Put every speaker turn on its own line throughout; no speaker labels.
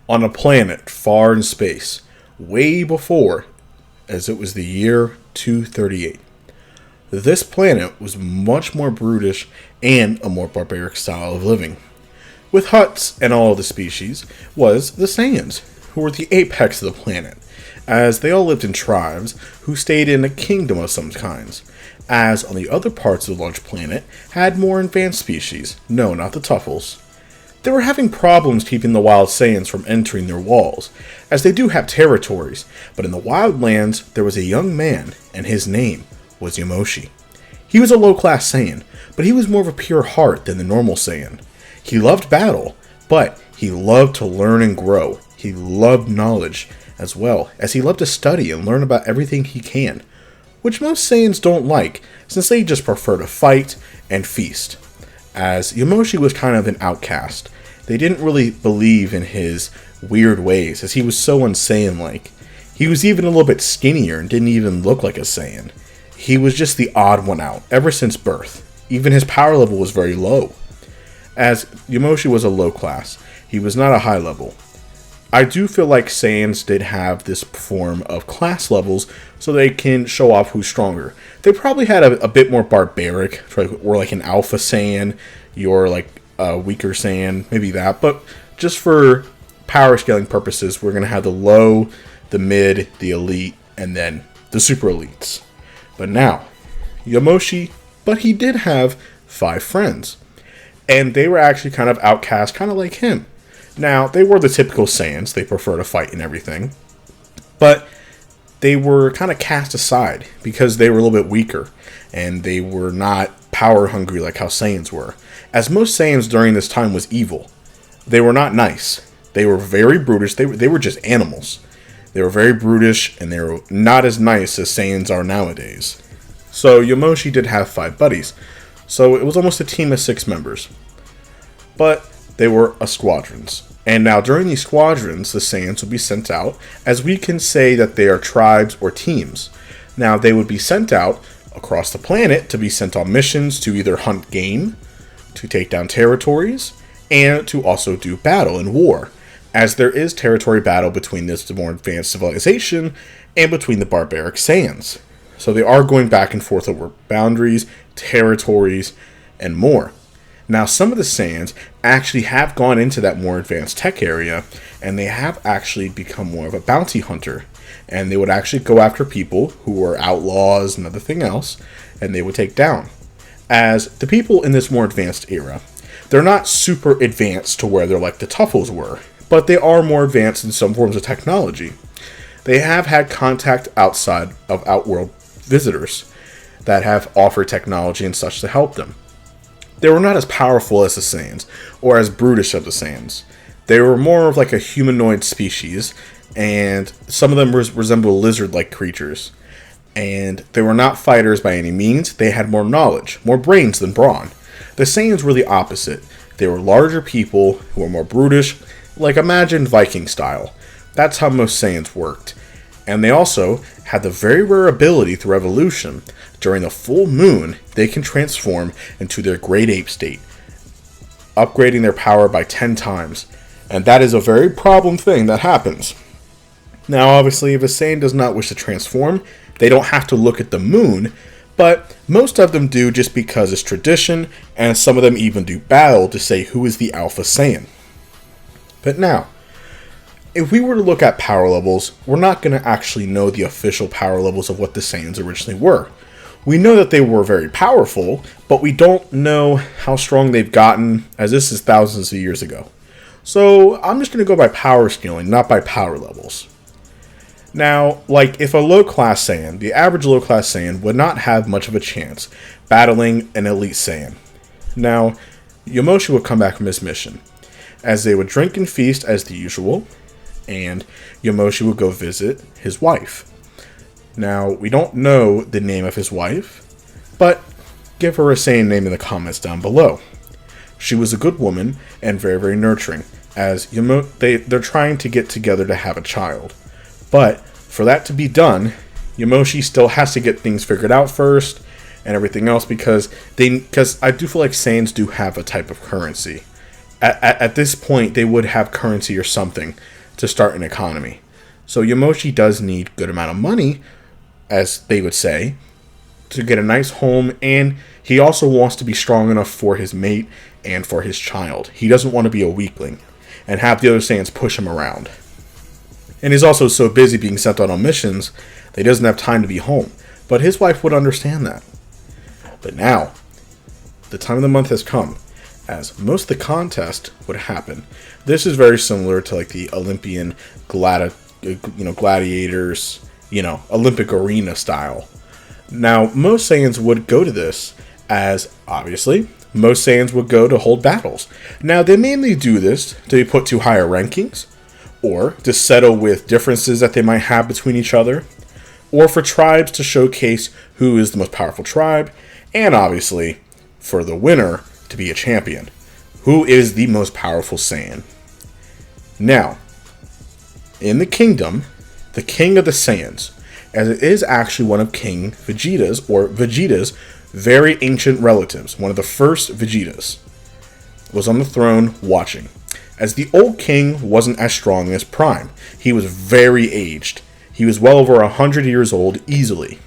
on a planet far in space, way before, as it was the year 238. This planet was much more brutish and a more barbaric style of living. With huts and all of the species was the Saiyans, who were the apex of the planet, as they all lived in tribes who stayed in a kingdom of some kinds, as on the other parts of the large planet had more advanced species, no, not the Tuffles. They were having problems keeping the wild Saiyans from entering their walls, as they do have territories, but in the wild lands there was a young man, and his name was Yamoshi. He was a low-class Saiyan, but he was more of a pure heart than the normal Saiyan. He loved battle, but he loved to learn and grow. He loved knowledge, as well as he loved to study and learn about everything he can, which most Saiyans don't like, since they just prefer to fight and feast. As Yamoshi was kind of an outcast, they didn't really believe in his weird ways, as he was so un-Saiyan-like. He was even a little bit skinnier and didn't even look like a Saiyan. He was just the odd one out, ever since birth. Even his power level was very low. As Yamoshi was a low class, he was not a high level. I do feel like Saiyans did have this form of class levels so they can show off who's stronger. They probably had a bit more barbaric, or like an Alpha Saiyan, you're like a weaker Saiyan, maybe that. But just for power scaling purposes, we're going to have the low, the mid, the elite, and then the super elites. But now, Yamoshi, but he did have 5 friends. And they were actually kind of outcast, kind of like him. Now, they were the typical Saiyans. They prefer to fight and everything. But they were kind of cast aside because they were a little bit weaker. And they were not power hungry like how Saiyans were. As most Saiyans during this time was evil. They were not nice. They were very brutish. They were just animals. They were very brutish, and they were not as nice as Saiyans are nowadays. So Yamoshi did have 5 buddies. So it was almost a team of 6 members. But they were squadrons. And now during these squadrons, the Saiyans would be sent out, as we can say that they are tribes or teams. Now they would be sent out across the planet to be sent on missions to either hunt game, to take down territories, and to also do battle and war, as there is territory battle between this more advanced civilization and between the barbaric Saiyans. So they are going back and forth over boundaries, territories, and more. Now, some of the Saiyans actually have gone into that more advanced tech area, and they have actually become more of a bounty hunter. And they would actually go after people who were outlaws and everything else, and they would take down. As the people in this more advanced era, they're not super advanced to where they're like the Tuffles were, but they are more advanced in some forms of technology. They have had contact outside of outworld visitors that have offered technology and such to help them. They were not as powerful as the Saiyans, or as brutish as the Saiyans. They were more of like a humanoid species, and some of them resemble lizard-like creatures. And they were not fighters by any means. They had more knowledge, more brains than brawn. The Saiyans were the opposite. They were larger people who were more brutish, like imagine Viking style. That's how most Saiyans worked. And they also had the very rare ability through evolution. During the full moon, they can transform into their great ape state, upgrading their power by 10 times. And that is a very problem thing that happens. Now, obviously, if a Saiyan does not wish to transform, they don't have to look at the moon, but most of them do just because it's tradition, and some of them even do battle to say who is the Alpha Saiyan. But now, if we were to look at power levels, we're not going to actually know the official power levels of what the Saiyans originally were. We know that they were very powerful, but we don't know how strong they've gotten, as this is thousands of years ago. So I'm just going to go by power scaling, not by power levels. Now, like if a low-class Saiyan, the average low-class Saiyan would not have much of a chance battling an elite Saiyan. Now, Yamoshi would come back from his mission, as they would drink and feast as the usual, and Yamoshi would go visit his wife. Now, we don't know the name of his wife, but give her a Saiyan name in the comments down below. She was a good woman and very, very nurturing, as they're trying to get together to have a child. But for that to be done, Yamoshi still has to get things figured out first and everything else, because I do feel like Saiyans do have a type of currency. At this point, they would have currency or something to start an economy. So Yamoshi does need a good amount of money, as they would say, to get a nice home, and he also wants to be strong enough for his mate and for his child. He doesn't want to be a weakling and have the other Saiyans push him around. And he's also so busy being sent out on missions that he doesn't have time to be home. But his wife would understand that. But now, the time of the month has come, as most of the contest would happen. This is very similar to like the Olympian gladiators, Olympic arena style. Now, most Saiyans would go to this, as obviously most Saiyans would go to hold battles. Now, they mainly do this to be put to higher rankings, or to settle with differences that they might have between each other, or for tribes to showcase who is the most powerful tribe, and obviously for the winner to be a champion. Who is the most powerful Saiyan? Now, in the kingdom, the king of the Saiyans, as it is actually one of King Vegeta's very ancient relatives, one of the first Vegetas, was on the throne watching. As the old king wasn't as strong in his prime. He was very aged. He was well over 100 years old easily.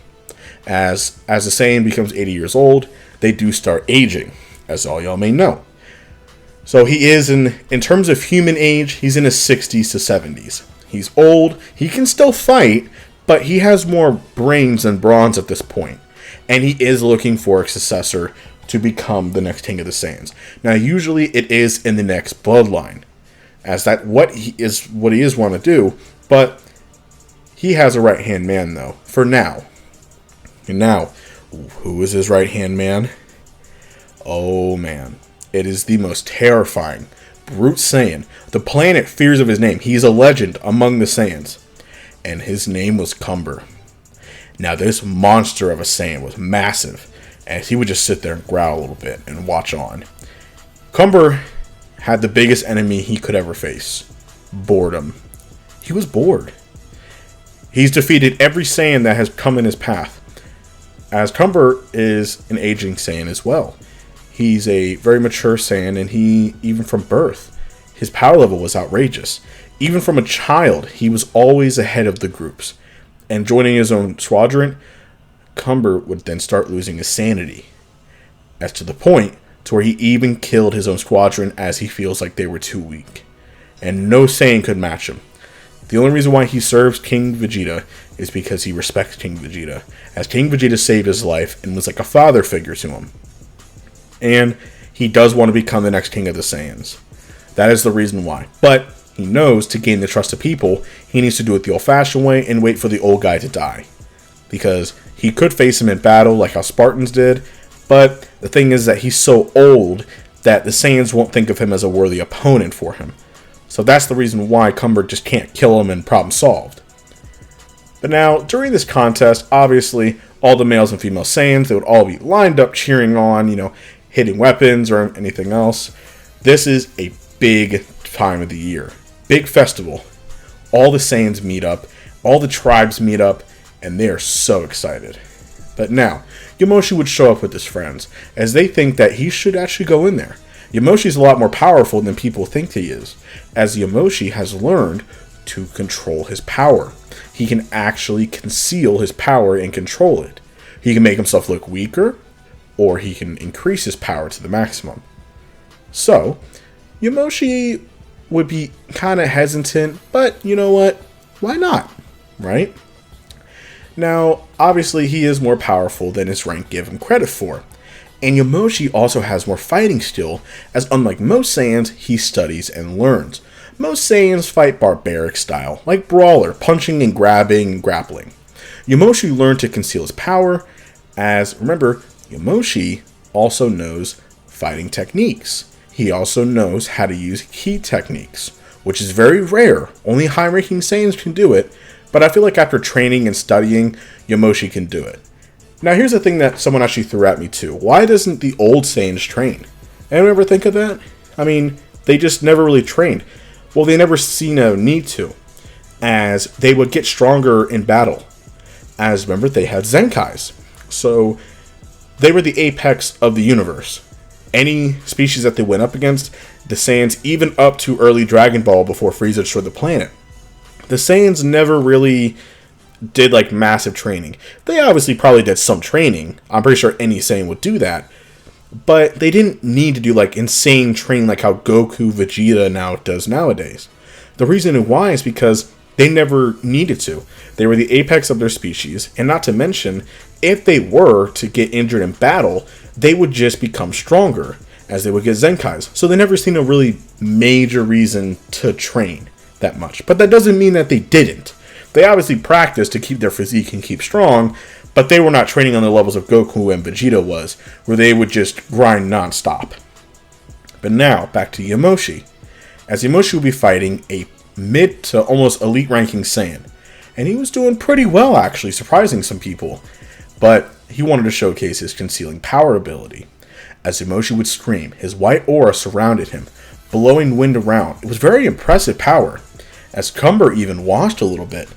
As a Saiyan becomes 80 years old, they do start aging, as all y'all may know. So he is, in terms of human age, he's in his 60s to 70s. He's old, he can still fight, but he has more brains than bronze at this point. And he is looking for a successor to become the next king of the Saiyans. Now, usually it is in the next bloodline, as that what he is want to do, but he has a right-hand man, though, for now. And now, who is his right-hand man? Oh, man. It is the most terrifying brute Saiyan. The planet fears of his name. He's a legend among the Saiyans. And his name was Cumber. Now, this monster of a Saiyan was massive, as he would just sit there and growl a little bit and watch on. Cumber had the biggest enemy he could ever face. Boredom. He was bored. He's defeated every Saiyan that has come in his path, as Cumber is an aging Saiyan as well. He's a very mature Saiyan, and he, even from birth, his power level was outrageous. Even from a child, he was always ahead of the groups. And joining his own squadron, Cumber would then start losing his sanity. As to the point to where he even killed his own squadron as he feels like they were too weak. And no Saiyan could match him. The only reason why he serves King Vegeta is because he respects King Vegeta, as King Vegeta saved his life and was like a father figure to him. And he does want to become the next king of the Saiyans. That is the reason why. But he knows to gain the trust of people, he needs to do it the old-fashioned way and wait for the old guy to die. Because he could face him in battle like how Spartans did, but the thing is that he's so old that the Saiyans won't think of him as a worthy opponent for him. So that's the reason why Cumber just can't kill him and problem solved. But now, during this contest, obviously, all the males and female Saiyans, they would all be lined up cheering on, hitting weapons or anything else. This is a big time of the year. Big festival. All the Saiyans meet up, all the tribes meet up, and they are so excited. But now, Yamoshi would show up with his friends, as they think that he should actually go in there. Yamoshi is a lot more powerful than people think he is, as Yamoshi has learned to control his power. He can actually conceal his power and control it. He can make himself look weaker, or he can increase his power to the maximum. So, Yamoshi would be kind of hesitant, but you know what? Why not? Right? Now, obviously, he is more powerful than his rank give him credit for. And Yamoshi also has more fighting skill, as unlike most Saiyans, he studies and learns. Most Saiyans fight barbaric style, like brawler, punching and grabbing and grappling. Yamoshi learned to conceal his power, as, remember, Yamoshi also knows fighting techniques. He also knows how to use ki techniques, which is very rare. Only high-ranking Saiyans can do it, but I feel like after training and studying, Yamoshi can do it. Now, here's the thing that someone actually threw at me, too. Why doesn't the old Saiyans train? Anyone ever think of that? I mean, they just never really trained. Well, they never seen a need to, as they would get stronger in battle. As, remember, they had Zenkais. So, they were the apex of the universe. Any species that they went up against, the Saiyans, even up to early Dragon Ball before Frieza destroyed the planet. The Saiyans never really did like massive training. They obviously probably did some training. I'm pretty sure any Saiyan would do that. But they didn't need to do like insane training like how Goku, Vegeta now does nowadays. The reason why is because they never needed to. They were the apex of their species, and not to mention, if they were to get injured in battle, they would just become stronger, as they would get Zenkais. So they never seen a really major reason to train that much. But that doesn't mean that they didn't. They obviously practiced to keep their physique and keep strong, but they were not training on the levels of Goku and Vegeta was, where they would just grind non-stop. But now, back to Yamoshi. As Yamoshi would be fighting a mid to almost elite ranking Saiyan. And he was doing pretty well, actually, surprising some people. But he wanted to showcase his concealing power ability. As Yamoshi would scream, his white aura surrounded him, blowing wind around. It was very impressive power, as Cumber even washed a little bit,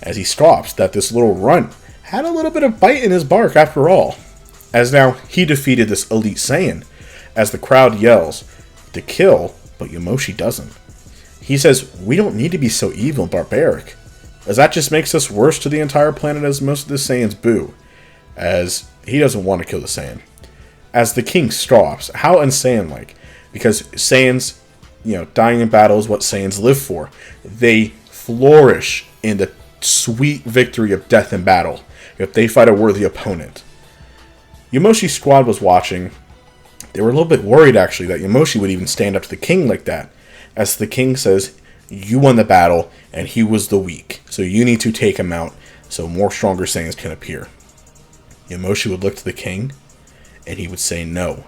as he stops that this little runt had a little bit of bite in his bark after all. As now, he defeated this elite Saiyan, as the crowd yells to kill, but Yamoshi doesn't. He says, we don't need to be so evil and barbaric, as that just makes us worse to the entire planet as most of the Saiyans boo, as he doesn't want to kill the Saiyan. As the king stops, how un-Saiyan-like, because Saiyans, dying in battle is what Saiyans live for. They flourish in the sweet victory of death in battle if they fight a worthy opponent. Yamoshi's squad was watching. They were a little bit worried, actually, that Yamoshi would even stand up to the king like that, as the king says, you won the battle, and he was the weak, so you need to take him out so more stronger Saiyans can appear. Yamoshi would look to the king, and he would say no,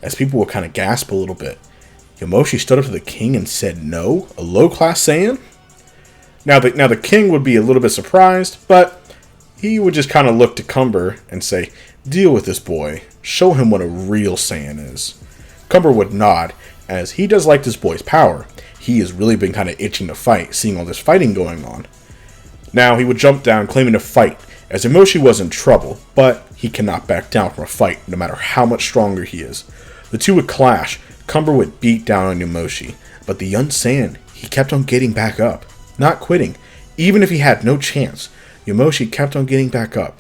as people would kind of gasp a little bit. Yamoshi stood up to the king and said no? A low-class Saiyan? Now the king would be a little bit surprised, but he would just kind of look to Cumber and say, deal with this boy. Show him what a real Saiyan is. Cumber would nod, as he does like this boy's power. He has really been kind of itching to fight, seeing all this fighting going on. Now he would jump down, claiming to fight, as Yamoshi was in trouble, but he cannot back down from a fight, no matter how much stronger he is. The two would clash. Cumber would beat down on Yamoshi, but the young Saiyan, he kept on getting back up, not quitting. Even if he had no chance, Yamoshi kept on getting back up.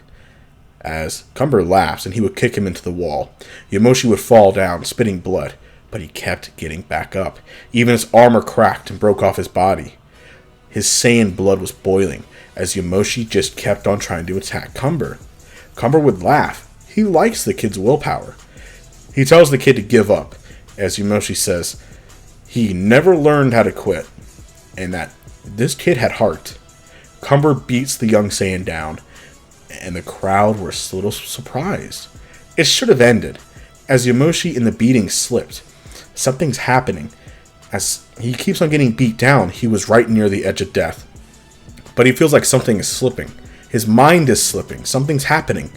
As Cumber laughs and he would kick him into the wall, Yamoshi would fall down, spitting blood, but he kept getting back up. Even his armor cracked and broke off his body. His Saiyan blood was boiling, as Yamoshi just kept on trying to attack Cumber. Cumber would laugh. He likes the kid's willpower. He tells the kid to give up, as Yamoshi says he never learned how to quit, and that this kid had heart. Cumber beats the young Saiyan down, and the crowd were a little surprised. It should have ended, as Yamoshi in the beating slipped. Something's happening. As he keeps on getting beat down, he was right near the edge of death. But he feels like something is slipping. His mind is slipping. Something's happening.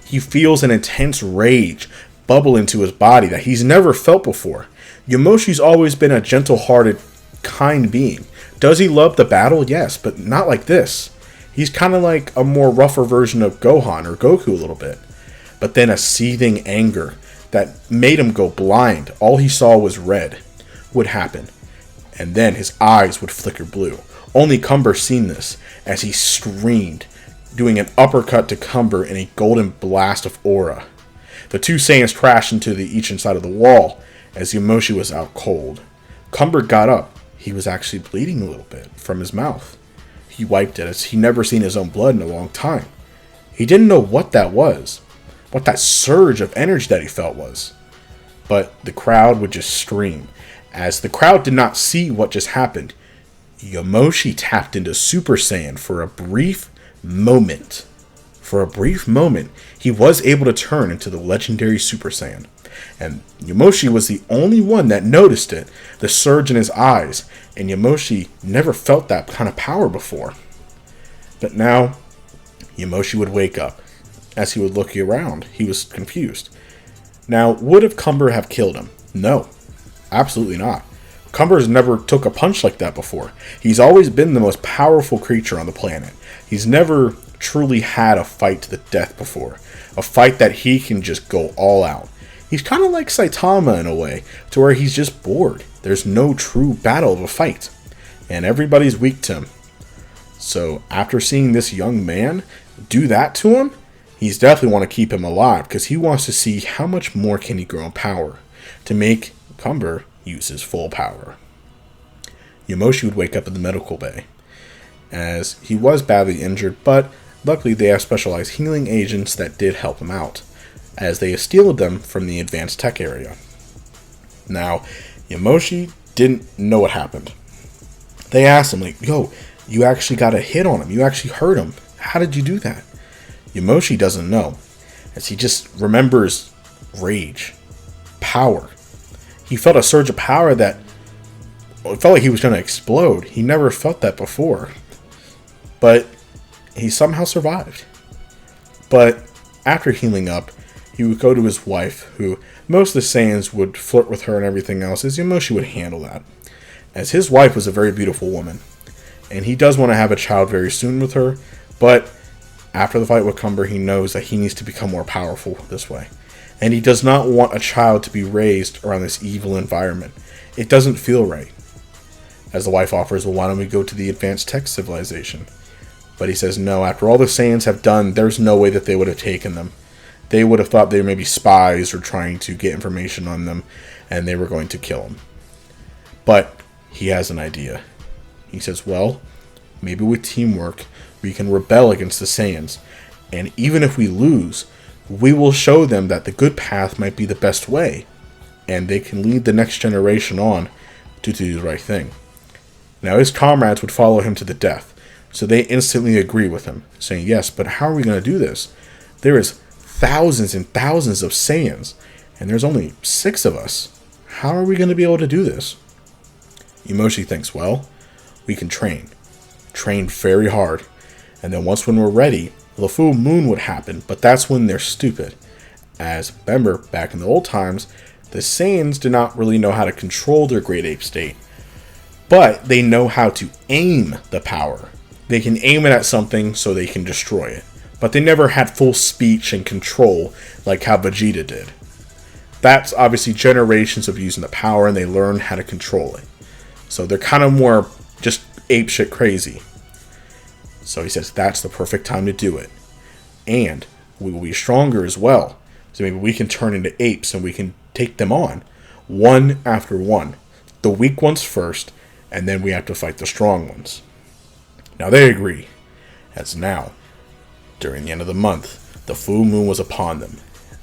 He feels an intense rage bubble into his body that he's never felt before. Yamoshi's always been a gentle-hearted, kind being. Does he love the battle? Yes, but not like this. He's kind of like a more rougher version of Gohan or Goku a little bit. But then a seething anger that made him go blind. All he saw was red would happen. And then his eyes would flicker blue. Only Cumber seen this, as he screamed, doing an uppercut to Cumber in a golden blast of aura. The two Saiyans crashed into each inside of the wall, as Yamoshi was out cold. Cumber got up. He was actually bleeding a little bit from his mouth. He wiped it, as he never seen his own blood in a long time. He didn't know what that was, what that surge of energy that he felt was. But the crowd would just scream. As the crowd did not see what just happened, Yamoshi tapped into Super Saiyan for a brief moment. For a brief moment, he was able to turn into the legendary Super Saiyan. And Yamoshi was the only one that noticed it, the surge in his eyes, and Yamoshi never felt that kind of power before. But now, Yamoshi would wake up. As he would look around, he was confused. Now, would have Cumber have killed him? No, absolutely not. Cumber's never took a punch like that before. He's always been the most powerful creature on the planet. He's never truly had a fight to the death before. A fight that he can just go all out. He's kind of like Saitama in a way, to where he's just bored. There's no true battle of a fight, and everybody's weak to him. So after seeing this young man do that to him, he's definitely want to keep him alive because he wants to see how much more can he grow in power to make Cumber use his full power. Yamoshi would wake up in the medical bay, as he was badly injured, but luckily they have specialized healing agents that did help him out, as they stealed them from the advanced tech area. Now, Yamoshi didn't know what happened. They asked him, like, yo, you actually got a hit on him. You actually hurt him. How did you do that? Yamoshi doesn't know, as he just remembers rage, power. He felt a surge of power that it felt like he was going to explode. He never felt that before. But he somehow survived. But after healing up, he would go to his wife, who most of the Saiyans would flirt with her and everything else, as Yamoshi would handle that. As his wife was a very beautiful woman, and he does want to have a child very soon with her, but after the fight with Cumber, he knows that he needs to become more powerful this way. And he does not want a child to be raised around this evil environment. It doesn't feel right. As the wife offers, well, why don't we go to the advanced tech civilization? But he says no, after all the Saiyans have done, there's no way that they would have taken them. They would have thought they were maybe spies or trying to get information on them, and they were going to kill him. But he has an idea. He says, well, maybe with teamwork, we can rebel against the Saiyans. And even if we lose, we will show them that the good path might be the best way. And they can lead the next generation on to do the right thing. Now his comrades would follow him to the death. So they instantly agree with him, saying, yes, but how are we going to do this? There is thousands and thousands of Saiyans, and there's only 6 of us. How are we going to be able to do this? Yamoshi thinks, well, we can train very hard, and then once when we're ready, the full moon would happen, but that's when they're stupid. As, remember, back in the old times, the Saiyans did not really know how to control their great ape state, but they know how to aim the power. They can aim it at something so they can destroy it, but they never had full speech and control like how Vegeta did. That's obviously generations of using the power, and they learned how to control it. So they're kind of more just apeshit crazy. So he says that's the perfect time to do it. And we will be stronger as well. So maybe we can turn into apes and we can take them on, one after one. The weak ones first, and then we have to fight the strong ones. Now they agree, as now, during the end of the month, the full moon was upon them.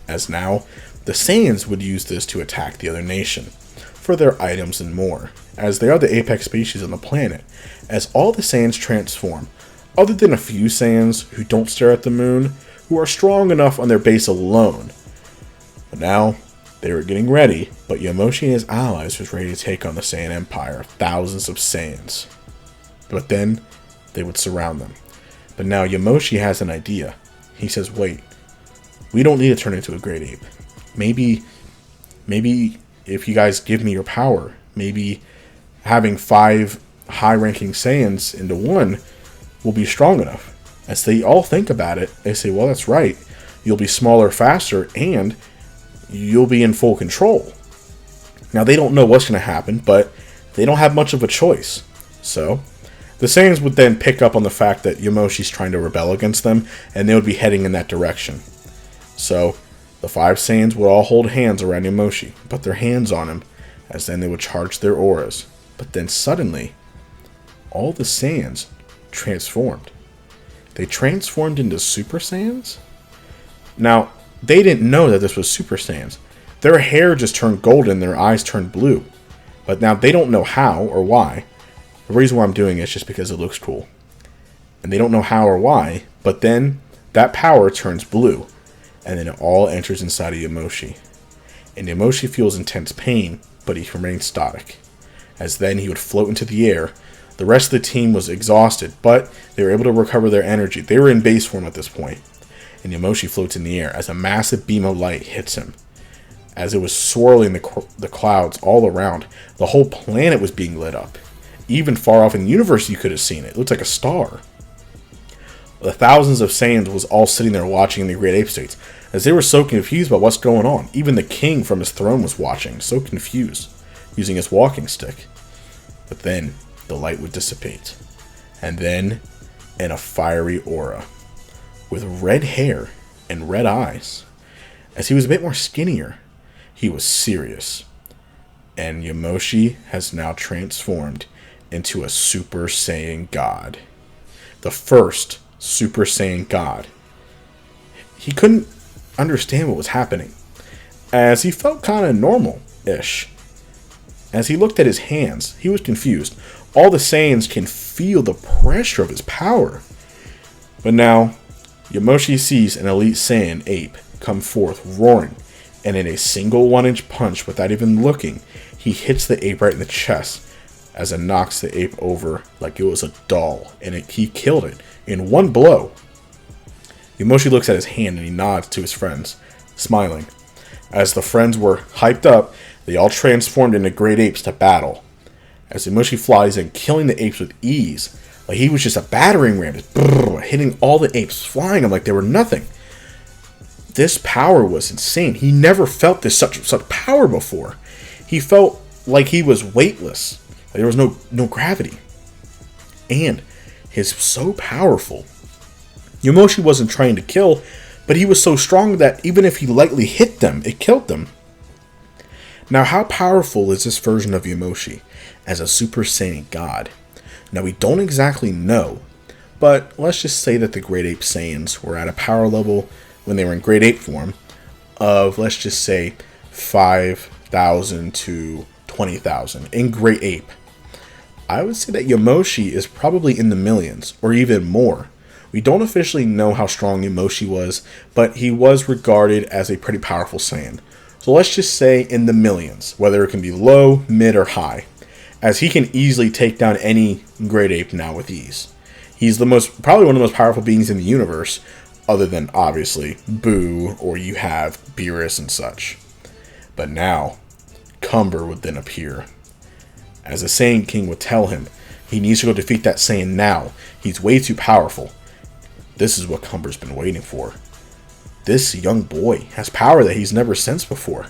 As now, the Saiyans would use this to attack the other nation, for their items and more, as they are the apex species on the planet, as all the Saiyans transform, other than a few Saiyans who don't stare at the moon, who are strong enough on their base alone. But now, they were getting ready, but Yamoshi and his allies was ready to take on the Saiyan Empire, thousands of Saiyans. But then, they would surround them. But now Yamoshi has an idea. He says, wait, we don't need to turn into a great ape. Maybe if you guys give me your power, maybe having 5 high-ranking Saiyans into one will be strong enough. As they all think about it, they say, well, that's right. You'll be smaller, faster, and you'll be in full control. Now, they don't know what's going to happen, but they don't have much of a choice. So, the Saiyans would then pick up on the fact that Yamoshi's trying to rebel against them, and they would be heading in that direction. So, the 5 Saiyans would all hold hands around Yamoshi, put their hands on him, as then they would charge their auras. But then suddenly, all the Saiyans transformed. They transformed into Super Saiyans? Now, they didn't know that this was Super Saiyans. Their hair just turned golden, their eyes turned blue. But now they don't know how or why. The reason why I'm doing it is just because it looks cool. And they don't know how or why, but then that power turns blue. And then it all enters inside of Yamoshi. And Yamoshi feels intense pain, but he remains static. As then he would float into the air. The rest of the team was exhausted, but they were able to recover their energy. They were in base form at this point. And Yamoshi floats in the air as a massive beam of light hits him. As it was swirling the clouds all around, the whole planet was being lit up. Even far off in the universe you could have seen it. It looked like a star. The thousands of Saiyans was all sitting there watching in the Great Ape States, as they were so confused about what's going on. Even the king from his throne was watching, so confused. using his walking stick. But then the light would dissipate. And then, in a fiery aura, with red hair and red eyes, as he was a bit more skinnier, he was serious. And Yamoshi has now transformed into a Super Saiyan God. The first Super Saiyan God. He couldn't understand what was happening, as he felt kind of normal-ish. As he looked at his hands, he was confused. All the Saiyans can feel the pressure of his power. But now, Yamoshi sees an Elite Saiyan ape come forth roaring, and in a single 1-inch punch, without even looking, he hits the ape right in the chest, as it knocks the ape over like it was a doll, and he killed it in one blow. Yamoshi looks at his hand and he nods to his friends, smiling. As the friends were hyped up, they all transformed into great apes to battle. As Yamoshi flies in, killing the apes with ease, like he was just a battering ram, just hitting all the apes, flying them like they were nothing. This power was insane. He never felt such power before. He felt like he was weightless. Like there was no gravity. And he's so powerful. Yamoshi wasn't trying to kill, but he was so strong that even if he lightly hit them, it killed them. Now, how powerful is this version of Yamoshi as a Super Saiyan God? Now, we don't exactly know, but let's just say that the Great Ape Saiyans were at a power level when they were in Great Ape form of, let's just say, 5,000 to 20,000 in Great Ape. I would say that Yamoshi is probably in the millions, or even more. We don't officially know how strong Yamoshi was, but he was regarded as a pretty powerful Saiyan. So let's just say in the millions, whether it can be low, mid, or high, as he can easily take down any Great Ape now with ease. He's probably one of the most powerful beings in the universe, other than, obviously, Boo, or you have Beerus and such. But now, Cumber would then appear. As the Saiyan King would tell him, he needs to go defeat that Saiyan now. He's way too powerful. This is what Cumber's been waiting for. This young boy has power that he's never sensed before.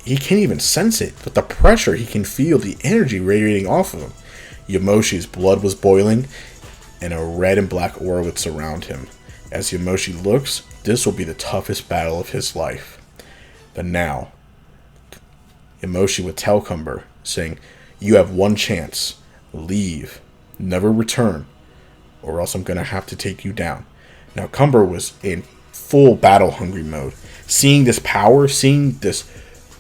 He can't even sense it, but the pressure, he can feel the energy radiating off of him. Yamoshi's blood was boiling, and a red and black aura would surround him. As Yamoshi looks, this will be the toughest battle of his life. But now, Yamoshi would tell Cumber, saying, "You have one chance. Leave. Never return, or else I'm going to have to take you down." Now, Cumber was in full battle-hungry mode. Seeing this power, seeing this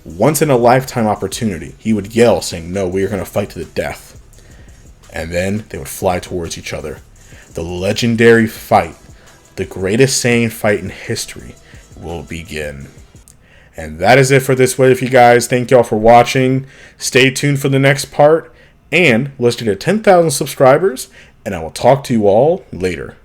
once-in-a-lifetime opportunity, he would yell, saying, "No, we are going to fight to the death." And then they would fly towards each other. The legendary fight, the greatest Saiyan fight in history, will begin. And that is it for this way, you guys. Thank y'all for watching. Stay tuned for the next part. And let's get to 10,000 subscribers, and I will talk to you all later.